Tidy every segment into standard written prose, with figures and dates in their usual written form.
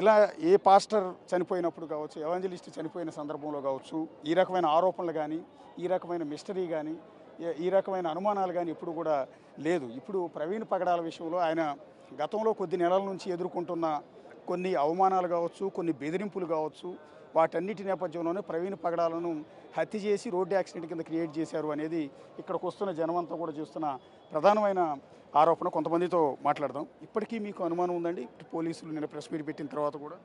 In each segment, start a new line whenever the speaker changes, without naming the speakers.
ఇలా ఏ పాస్టర్ చనిపోయినప్పుడు కావచ్చు, ఎవాంజలిస్ట్ చనిపోయిన సందర్భంలో కావచ్చు, ఈ రకమైన ఆరోపణలు కానీ, ఈ రకమైన మిస్టరీ కానీ, ఈ రకమైన అనుమానాలు కానీ ఎప్పుడు కూడా లేదు. ఇప్పుడు ప్రవీణ్ పగడాల విషయంలో ఆయన గతంలో కొద్ది నెలల నుంచి ఎదుర్కొంటున్న కొన్ని అవమానాలు కావచ్చు, కొన్ని బెదిరింపులు కావచ్చు, వాటన్నిటి నేపథ్యంలోనే ప్రవీణ్ పగడాలను హత్య చేసి రోడ్డు యాక్సిడెంట్ కింద క్రియేట్ చేశారు అనేది ఇక్కడికి వస్తున్న జనమంతా కూడా చూస్తున్న ప్రధానమైన ఆరోపణ. కొంతమందితో మాట్లాడదాం. ఇప్పటికీ మీకు అనుమానం ఉందండి పోలీసులు నిన్న ప్రెస్ మీట్ పెట్టిన తర్వాత కూడా?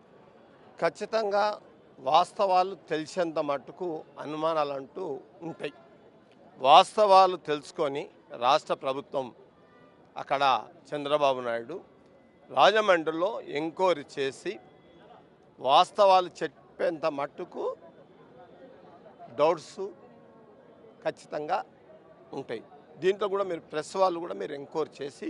ఖచ్చితంగా వాస్తవాలు తెలిసేంత మట్టుకు అనుమానాలు అంటూ ఉంటాయి. వాస్తవాలు తెలుసుకొని రాష్ట్ర ప్రభుత్వం అక్కడ చంద్రబాబు నాయుడు రాజమండ్రిలో ఎంక్వైరీ చేసి వాస్తవాలు చెప్పేంత మట్టుకు డౌట్స్ ఖచ్చితంగా ఉంటాయి. దీంట్లో కూడా మీరు ప్రెస్ వాళ్ళు కూడా మీరు ఎంక్వైరీ చేసి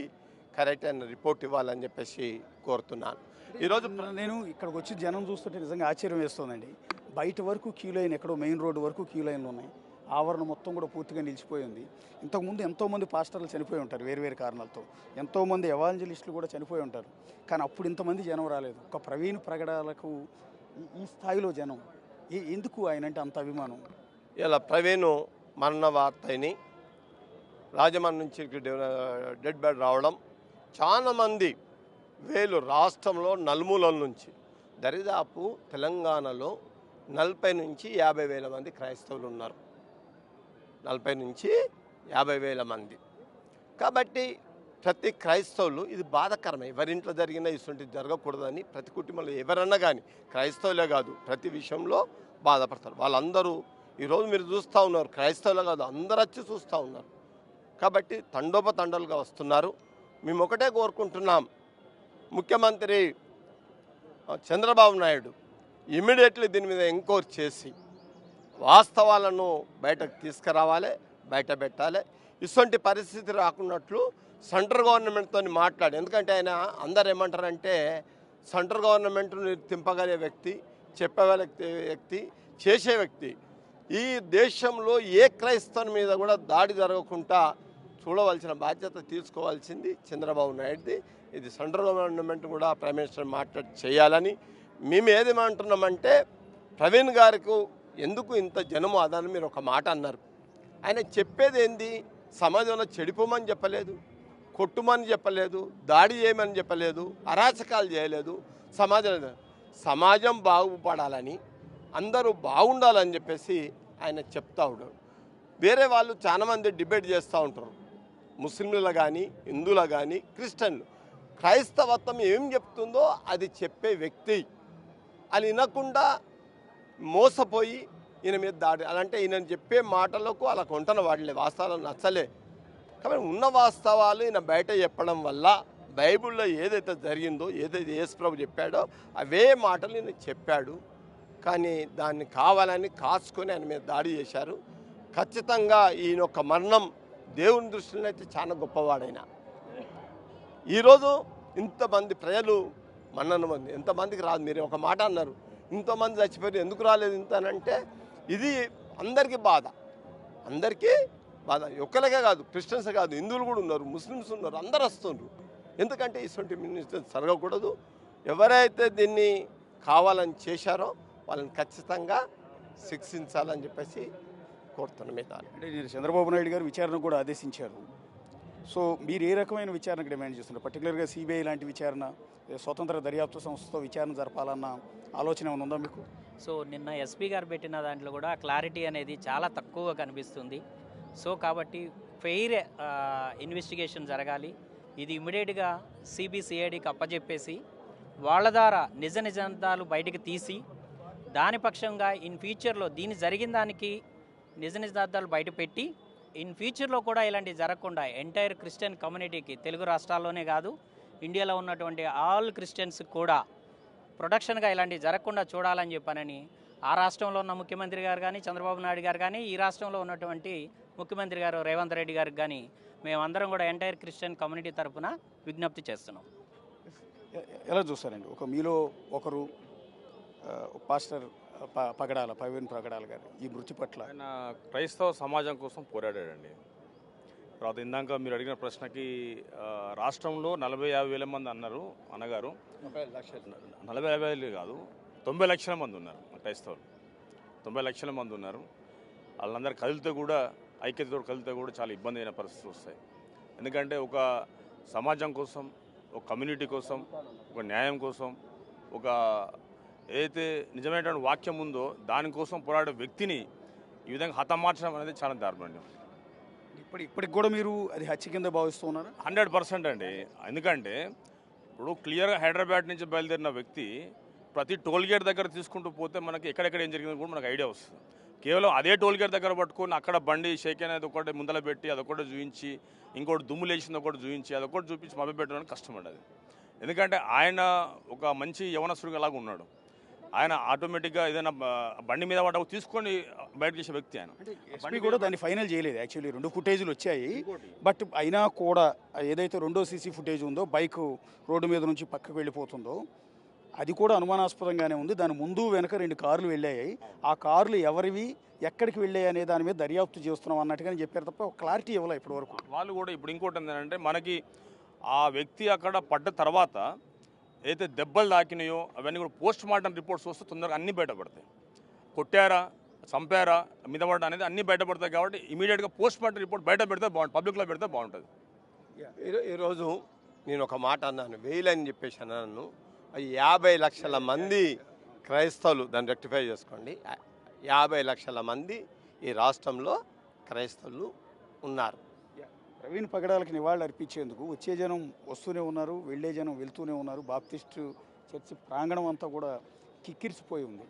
కరెక్ట్ అయిన రిపోర్ట్ ఇవ్వాలని చెప్పేసి కోరుతున్నాను. ఈరోజు
నేను ఇక్కడికి వచ్చి జనం చూస్తుంటే నిజంగా ఆశ్చర్యం వేస్తుందండి. బయట వరకు క్యూ లైన్, ఎక్కడో మెయిన్ రోడ్డు వరకు క్యూ లైన్లు ఉన్నాయి. ఆవరణ మొత్తం కూడా పూర్తిగా నిలిచిపోయింది. ఇంతకుముందు ఎంతోమంది పాస్టర్లు చనిపోయి ఉంటారు వేరు కారణాలతో, ఎంతోమంది ఎవాంజలిస్టులు కూడా చనిపోయి ఉంటారు. కానీ అప్పుడు ఇంతమంది జనం రాలేదు. ఒక ప్రవీణ్ ప్రగడాలకు ఈ స్థాయిలో జనం ఎందుకు ఆయన అంటే అంత అభిమానం?
ఇలా ప్రవీణ్ మరణ వార్తని రాజమండ్రి నుంచి డెడ్ బెడ్ రావడం, చాలామంది వేలు రాష్ట్రంలో నలుమూలల నుంచి దరిదాపు తెలంగాణలో 40 నుంచి 50 వేల మంది క్రైస్తవులు ఉన్నారు. 40 నుంచి 50 వేల మంది. కాబట్టి ప్రతి క్రైస్తవులు ఇది బాధాకరమే. ఎవరింట్లో జరిగినా ఇటువంటి జరగకూడదని ప్రతి కుటుంబంలో ఎవరన్నా కానీ, క్రైస్తవులే కాదు, ప్రతి విషయంలో బాధపడతారు. వాళ్ళందరూ ఈరోజు మీరు చూస్తూ ఉన్నారు, క్రైస్తవులే కాదు అందరూ వచ్చి చూస్తూ ఉన్నారు. కాబట్టి తండోపతండాలుగా వస్తున్నారు. మేము ఒకటే కోరుకుంటున్నాం, ముఖ్యమంత్రి చంద్రబాబు నాయుడు ఇమ్మీడియట్లీ దీని మీద ఎంక్వైరీ చేసి వాస్తవాలను బయటకు తీసుకురావాలి, బయట పెట్టాలి. ఇటువంటి పరిస్థితి రాకున్నట్లు సెంట్రల్ గవర్నమెంట్తో మాట్లాడి, ఎందుకంటే ఆయన అందరు ఏమంటారంటే సెంట్రల్ గవర్నమెంట్ను తింపగలిగే వ్యక్తి, చెప్పగల వ్యక్తి, చేసే వ్యక్తి. ఈ దేశంలో ఏ క్రైస్తవుని మీద కూడా దాడి జరగకుండా చూడవలసిన బాధ్యత తీసుకోవాల్సింది చంద్రబాబు నాయుడుది. ఇది సెంట్రల్ గవర్నమెంట్ కూడా ప్రైమ్ మినిస్టర్ మాట్లాడి చేయాలని మేము ఏదేమంటున్నామంటే, ప్రవీణ్ గారికి ఎందుకు ఇంత జనము అదని మీరు ఒక మాట అన్నారు. ఆయన చెప్పేది ఏంది? సమాజంలో చెడిపోమని చెప్పలేదు, కొట్టుమని చెప్పలేదు, దాడి చేయమని చెప్పలేదు, అరాచకాలు చేయలేదు. సమాజం బాగుపడాలని, అందరూ బాగుండాలని చెప్పేసి ఆయన చెప్తా ఉంటాడు. వేరే వాళ్ళు చాలామంది డిబేట్ చేస్తూ ఉంటారు, ముస్లింలు కానీ, హిందువులు కానీ, క్రిస్టియన్లు. క్రైస్తవత్వం ఏం చెప్తుందో అది చెప్పే వ్యక్తి. అది వినకుండా మోసపోయి ఈయన మీద దాడి, అలాంటే ఈయన చెప్పే మాటలకు అలా కొంటన వాడలే, వాస్తవాలు నచ్చలే. కాబట్టి ఉన్న వాస్తవాలు ఈయన బయట చెప్పడం వల్ల బైబిల్లో ఏదైతే జరిగిందో, ఏదైతే యేసుప్రభు చెప్పాడో అవే మాటలు ఈయన చెప్పాడు. కానీ దాన్ని కావాలని కాచుకొని ఆయన మీద దాడి చేశారు. ఖచ్చితంగా ఈయన యొక్క మరణం దేవుని దృష్టిలో అయితే చాలా గొప్పవాడైనా. ఈరోజు ఇంతమంది ప్రజలు మన్నన మంది ఎంతమందికి రాదు. మీరు ఒక మాట అన్నారు, ఇంతమంది చచ్చిపోయారు ఎందుకు రాలేదు ఇంత అంటే, ఇది అందరికీ బాధ, అందరికీ బాధ. ఒక్కరికే కాదు, క్రిస్టియన్స్ కాదు, హిందువులు కూడా ఉన్నారు, ముస్లిమ్స్ ఉన్నారు, అందరు వస్తున్నారు. ఎందుకంటే ఇటువంటి మినిస్టర్ జరగకూడదు. ఎవరైతే దీన్ని కావాలని చేశారో వాళ్ళని ఖచ్చితంగా శిక్షించాలని చెప్పేసి కోరుతున్నాం. మీద
అంటే చంద్రబాబు నాయుడు గారు విచారణ కూడా ఆదేశించారు. సో మీరు ఏ రకమైన విచారణకు డిమాండ్ చేస్తున్నారు? పర్టికులర్గా సిబిఐ లాంటి విచారణ, స్వతంత్ర దర్యాప్తు సంస్థతో విచారణ జరపాలన్న ఆలోచన ఏమైనా ఉందా మీకు?
సో నిన్న ఎస్పీ గారు పెట్టిన దాంట్లో కూడా క్లారిటీ అనేది చాలా తక్కువగా కనిపిస్తుంది. సో కాబట్టి ఫెయిర్ ఇన్వెస్టిగేషన్ జరగాలి. ఇది ఇమ్మీడియట్గా సిబిసిఐడికి అప్పచెప్పేసి వాళ్ళ ద్వారా నిజాంతాలు బయటకు తీసి దాని పక్షంగా ఇన్ ఫ్యూచర్లో దీని జరిగిన దానికి నిజాంతాలు బయట పెట్టి ఇన్ ఫ్యూచర్లో కూడా ఇలాంటివి జరగకుండా ఎంటైర్ క్రిస్టియన్ కమ్యూనిటీకి, తెలుగు రాష్ట్రాల్లోనే కాదు ఇండియాలో ఉన్నటువంటి ఆల్ క్రిస్టియన్స్ కూడా ప్రొటెక్షన్గా ఇలాంటివి జరగకుండా చూడాలని చెప్పానని ఆ రాష్ట్రంలో ఉన్న ముఖ్యమంత్రి గారు కానీ, చంద్రబాబు నాయుడు గారు కానీ, ఈ రాష్ట్రంలో ఉన్నటువంటి ముఖ్యమంత్రి గారు రేవంత్ రెడ్డి గారికి కానీ మేమందరం కూడా ఎంటైర్ క్రిస్టియన్ కమ్యూనిటీ తరఫున విజ్ఞప్తి చేస్తున్నాం.
ఎలా చూస్తారండి? మీలో ఒకరు పాస్టర్ ప్రవీణ్ పగడాల గారు ఈ మృతి పట్ల?
ఆయన క్రైస్తవ సమాజం కోసం పోరాడాడండి. తర్వాత ఇందాక మీరు అడిగిన ప్రశ్నకి రాష్ట్రంలో 40-50 వేల మంది అన్నారు అన్నగారు. 40-50 వేలు కాదు, 90 లక్షల మంది ఉన్నారు క్రైస్తవులు. 90 లక్షల మంది ఉన్నారు. వాళ్ళందరూ కదిలితే కూడా, ఐక్యతతో కదిలితే కూడా చాలా ఇబ్బంది అయిన పరిస్థితులు వస్తాయి. ఎందుకంటే ఒక సమాజం కోసం, ఒక కమ్యూనిటీ కోసం, ఒక న్యాయం కోసం, ఒక ఏదైతే నిజమైనటువంటి వాక్యం ఉందో దానికోసం పోరాడే వ్యక్తిని ఈ విధంగా హతమార్చడం అనేది చాలా దారుణం.
ఇప్పటికి కూడా మీరు అది హత్య కింద భావిస్తూ ఉన్నారా?
100% అండి. ఎందుకంటే ఇప్పుడు క్లియర్గా హైదరాబాద్ నుంచి బయలుదేరిన వ్యక్తి ప్రతి టోల్ గేట్ దగ్గర తీసుకుంటూ పోతే మనకి ఎక్కడెక్కడ ఏం జరిగిందో కూడా మనకు ఐడియా వస్తుంది. కేవలం అదే టోల్ గేట్ దగ్గర పట్టుకొని అక్కడ బండి షేక్ అనేది ఒకటి ముందల పెట్టి అదొకటి చూపించి, ఇంకోటి దుమ్ము లేచింది ఒకటి చూపించి, అదొకటి చూపించి మభ్యపెట్టడానికి కష్టం అండి అది. ఎందుకంటే ఆయన ఒక మంచి యవనస్తుడిగా లాగా ఉన్నాడు. ఆయన ఆటోమేటిక్గా ఏదైనా బండి మీద పడ్డ తీసుకొని బయట చేసే వ్యక్తి ఆయన.
ఎస్పీ కూడా దాన్ని ఫైనల్ చేయలేదు. యాక్చువల్లీ 2 ఫుటేజీలు వచ్చాయి. బట్ అయినా కూడా ఏదైతే రెండో సీసీ ఫుటేజ్ ఉందో, బైక్ రోడ్డు మీద నుంచి పక్కకు వెళ్ళిపోతుందో, అది కూడా అనుమానాస్పదంగానే ఉంది. దాని ముందు వెనక 2 కార్లు వెళ్ళాయి. ఆ కార్లు ఎవరివి, ఎక్కడికి వెళ్ళాయి అనే దాని మీద దర్యాప్తు చేస్తున్నాం అన్నట్టుగానే చెప్పారు తప్ప ఒక క్లారిటీ ఇవ్వలే ఇప్పటి వరకు.
వాళ్ళు కూడా ఇప్పుడు ఇంకోటి ఏంటంటే మనకి ఆ వ్యక్తి అక్కడ పడ్డ తర్వాత ఏదైతే దెబ్బలు తాకినాయో అవన్నీ కూడా పోస్ట్ మార్టం రిపోర్ట్స్ వస్తే తొందరగా అన్నీ బయటపడతాయి. కొట్టారా, చంపారా, మీద పడ్డా అనేది అన్నీ బయటపడతాయి. కాబట్టి ఇమీడియట్గా పోస్ట్ మార్టం రిపోర్ట్ బయట పెడితే బాగుంటుంది, పబ్లిక్లో పెడితే బాగుంటుంది.
ఈరోజు నేను ఒక మాట అన్నాను, 1000 అని చెప్పేసి అన్నాను. 50 లక్షల మంది క్రైస్తవులు, దాన్ని రెక్టిఫై చేసుకోండి, 50 లక్షల మంది ఈ రాష్ట్రంలో క్రైస్తవులు ఉన్నారు.
ప్రవీణ్ పగడాలకి నివాళులు అర్పించేందుకు వచ్చే జనం వస్తూనే ఉన్నారు, వెళ్ళే జనం వెళ్తూనే ఉన్నారు. బాప్టిస్టు చర్చి ప్రాంగణం అంతా కూడా కిక్కిరిసిపోయి ఉంది.